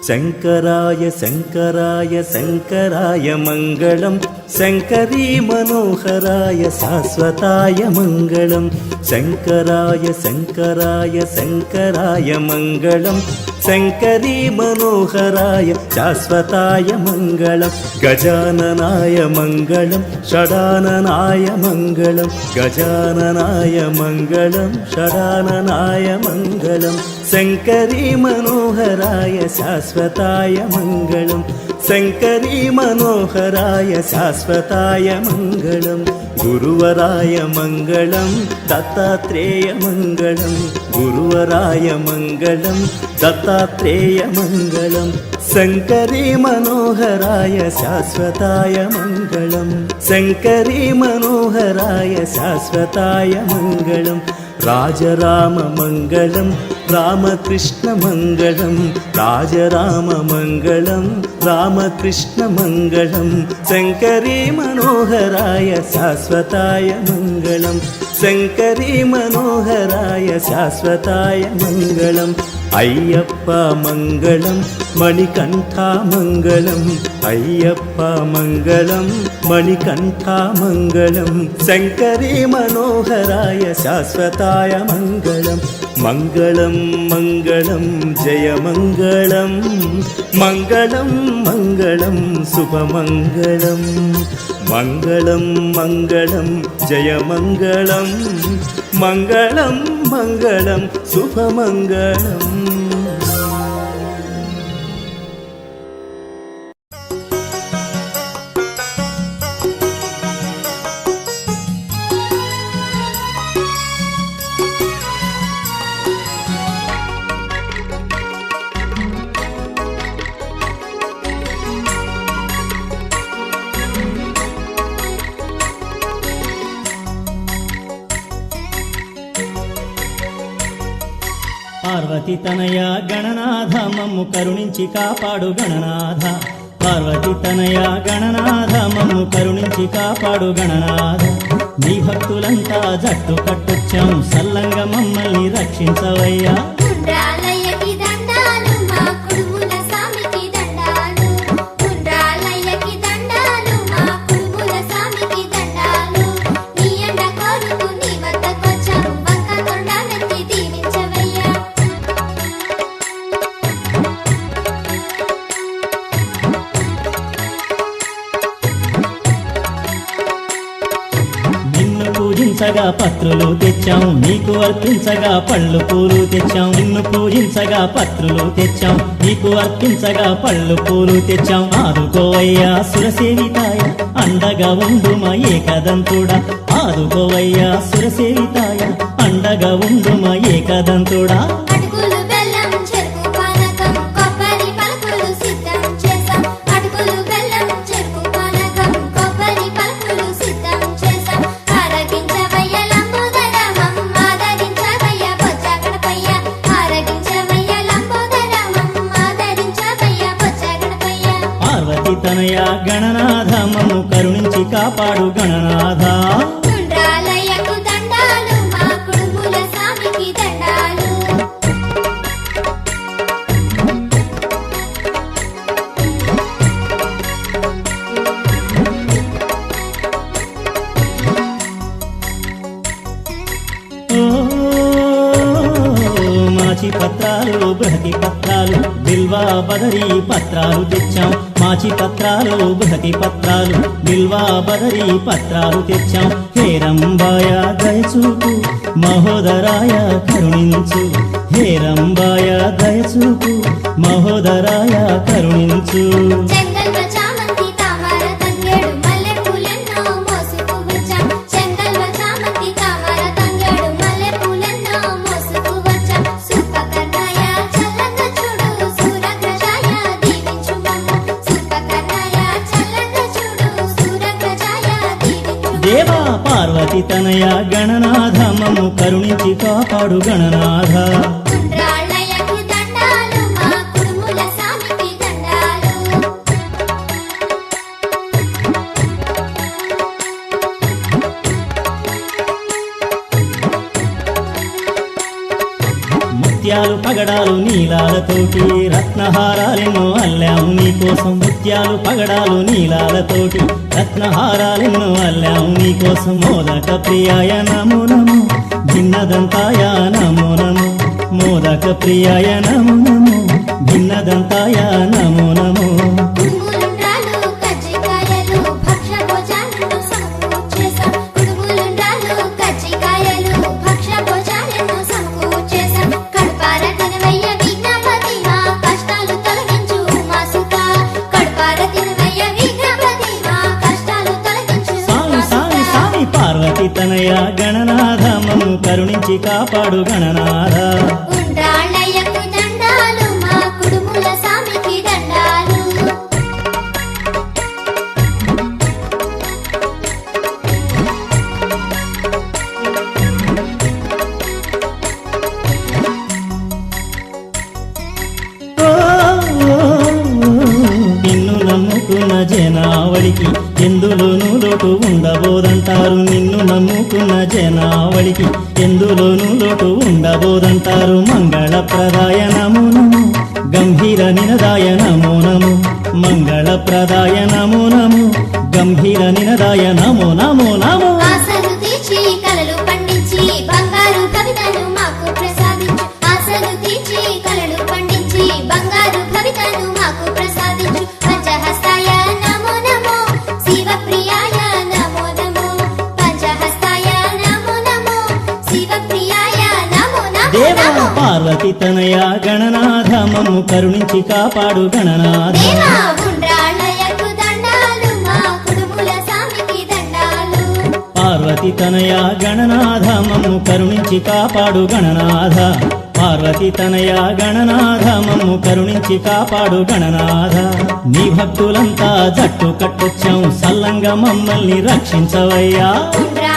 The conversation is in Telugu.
శంకరాయ శంకరాయ శంకరాయ మంగళం శంకరీ మనోహరాయ శాశ్వతాయ మంగళం శంకరాయ శంకరాయ శంకరాయ మంగళం శంకరీ మనోహరాయ శాశ్వతాయ మంగళం గజాననాయ మంగళం షడాననాయ మంగళం గజాననాయ మంగళం షడాననాయ మంగళం శంకరీ మనోహరాయ శాశ్వతాయ మంగళం శంకరీ మనోహరాయ శాశ్వతాయ మంగళం గురువరాయ మంగళం దత్తాత్రేయ మంగళం గురువరాయ మంగళం దత్తాత్రేయ మంగళం శంకరీ మనోహరాయ శాశ్వతాయ మంగళం శంకరీ మనోహరాయ శాశ్వతాయ మంగళం రాజరామ మంగళం రామకృష్ణ మంగళం రాజరామ మంగళం రామకృష్ణ మంగళం శంకరీ మనోహరాయ శాశ్వతాయ మంగళం శంకరీ మనోహరాయ శాశ్వతాయ మంగళం అయ్యప్ప మంగళం మణికంఠ మంగళం అయ్యప్ప మంగళం మణికంఠ మంగళం శంకరీ మనోహరాయ శాశ్వతాయ మంగళం మంగళం మంగళం జయ మంగళం మంగళం మంగళం శుభమంగళం మంగళం మంగళం జయ మంగళం మంగళం మంగళం శుభమంగళం పార్వతి తనయ గణనాథ మమ్ము కరుణించి కాపాడు గణనాథ పార్వతి తనయ గణనాథ మమ్ము కరుణించి కాపాడు గణనాథ నీ భక్తులంతా జట్టు కట్టొచ్చాం సల్లంగా మమ్మల్ని రక్షించవయ్యా పూజించగా పత్రులు తెచ్చాం నీకు అర్పించగా పళ్ళు పూలు తెచ్చాం నిన్ను పూజించగా పత్రులు తెచ్చాం నీకు అర్పించగా పళ్ళు పూలు తెచ్చాం ఆదుకోవయ్యా సురసేవితాయ అండగా ఉండుమా ఏకదంతుడా ఆదుకోవయ్యా సురసేవితాయ అండగా ఉండుమా ఏకదంతుడా తనయ గణనాథ మమ్ము కరుణించి కాపాడు గణనాథ మాచి పత్రాలు బృహతి పత్రాలు బిల్వా బదరీ పత్రాలు తెచ్చాం మాచి పత్రాలు బృహతి పత్రాలు బిల్వా బదరీ పత్రాలు తెచ్చాం హేరంబాయ దయచూపు మహోదరాయ కరుణించు హేరంబాయ దయచూపు మహోదరాయ కరుణించు దేవా పార్వతి తనయ గణనాథ మమ్ము కరుణించి కాపాడు గణనాథ ముత్యాలు పగడాలు నీలాలతోటి రత్నహారాలెన్నో అల్లాము నీకోసం ముత్యాలు పగడాలు నీలాలతోటి రత్నహారాలెన్నో అల్లాము నీకోసం మోదక ప్రియాయ నమో నమో భిన్నదంతాయ నమో నమో మోదక ప్రియాయ నమో నమో భిన్నదంతాయ నమో నమో కుడుములుండ్రాలు కజ్జికాయలు భక్ష భోజనాలను సమకూర్చేశాం కుడుములుండ్రాలు కజ్జికాయలు భక్ష భోజనాలను సమకూర్చేశాం కడుపార తినవయ్య విఘ్నపతి మా కష్టాలు తొలగించు మా సుత కడుపార తినవయ్య విఘ్నపతి మా కష్టాలు తొలగించు సామి సామి సామి పార్వతి తనయ గణనాథ మమ్ము కరుణించి కాపాడు గణనాథ ఉండ్రాళ్ళయ్యకు దండాలు మా కుడుముల సామికి దండాలు ఓ, నిన్ను నమ్ముకున్న జనావళికి ఎందులోనూ లోటు ఉండబోదంటారు నిన్ను నమ్ముకున్న జనావళికి ఎందులోనూ లోటు ఉండబోదంటారు మంగళప్రదాయ నమో నమో గంభీర నినదాయ నమో నమో మంగళప్రదాయ నమో నమో గంభీర నినదాయ నమో నమో నమో ఆశలు తీర్చి కలలు పండించి బంగారు కవితను మాకు ప్రసాదించు ఆశలు తీర్చి కలలు పండించి బంగారు కవితను మాకు ప్రసాదించు పంచహస్తాయ నమో నమో శివప్రియాయ నమో నమో పంచహస్తాయ నమో నమో శివప్రియాయ నమో దేవా నమో పార్వతి తనయ గణనాథ మమ్ము కరుణించి కాపాడు గణనాథ దేవా ఉండ్రాళ్ళయ్యకు దండాలు మా కుడుముల సామికి దండాలు పార్వతి తనయ గణనాథ మమ్ము కరుణించి కాపాడు గణనాథ పార్వతి తనయ గణనాథ మమ్ము కరుణించి కాపాడు గణనాథ నీ భక్తులంతా జట్టు కట్టొచ్చాం సల్లంగా మమ్మల్ని రక్షించవయ్యా ఉండ్రాళ్ళయ్యకు